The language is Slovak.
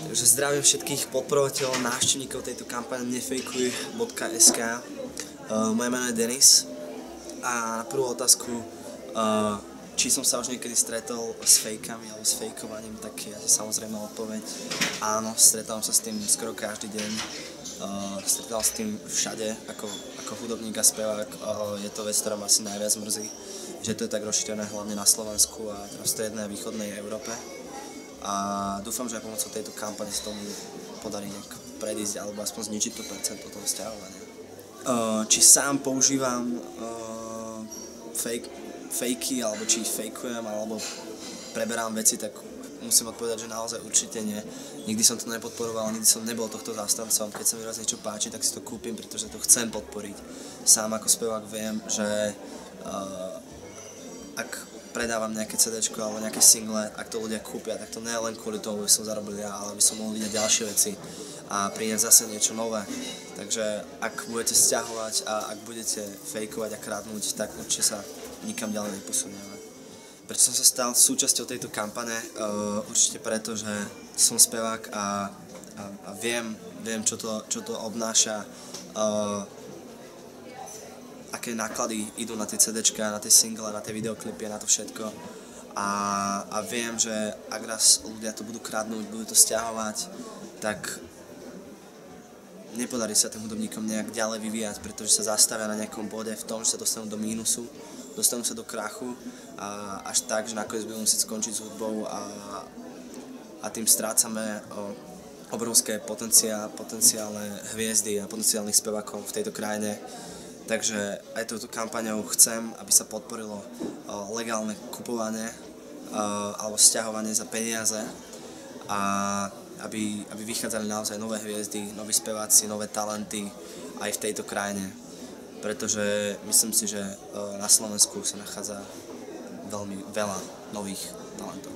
Takže zdravím všetkých podporovateľov, návštevníkov tejto kampane nefejkuj.sk. Moje meno je Denis a na prvú otázku, či som sa už niekedy stretol s fejkami alebo s fejkovaním, tak je samozrejme odpoveď áno, stretávam sa s tým skoro každý deň. Stretal s tým všade ako hudobník a spevák. Je to vec, ktorá ma asi najviac mrzí, že to je tak rozšírené hlavne na Slovensku a v strednej a východnej Európe. A dúfam, že aj pomocou tejto kampane sa tomu podarí nejak predísť alebo aspoň zničiť to percento toho sťahovania. Či sám používam fejky alebo či fejkujem alebo preberám veci, tak musím odpovedať, že naozaj určite nie. Nikdy som to nepodporoval, nikdy som nebol tohto zástancom. Keď sa mi raz niečo páči, tak si to kúpim, pretože to chcem podporiť. Sám ako spevák viem, že ak predávam nejaké CDčko alebo nejaké single, ak to ľudia kúpia, tak to nie je len kvôli tomu, aby som zarobil ja, ale aby som mohol vidieť ďalšie veci a priniesť zase niečo nové. Takže ak budete sťahovať a ak budete fejkovať a kradnúť, tak určite sa nikam ďalej neposunieme. Prečo som sa stal súčasťou tejto kampane? Určite preto, že som spevák a viem čo to obnáša, aké náklady idú na tie CDčka, na tie single, na tie videoklipy, na to všetko. A viem, že ak raz ľudia to budú kradnúť, budú to sťahovať, tak nepodarí sa tým hudobníkom nejak ďalej vyvíjať, pretože sa zastavia na nejakom bode v tom, že sa dostanú do mínusu, dostanú sa do krachu a až tak, že nakoniec budú musieť skončiť s hudbou a tým strácame obrovské potenciálne hviezdy a potenciálnych spevákov v tejto krajine. Takže aj touto kampaňou chcem, aby sa podporilo legálne kupovanie alebo sťahovanie za peniaze a aby vychádzali naozaj nové hviezdy, noví speváci, nové talenty aj v tejto krajine. Pretože myslím si, že na Slovensku sa nachádza veľmi veľa nových talentov.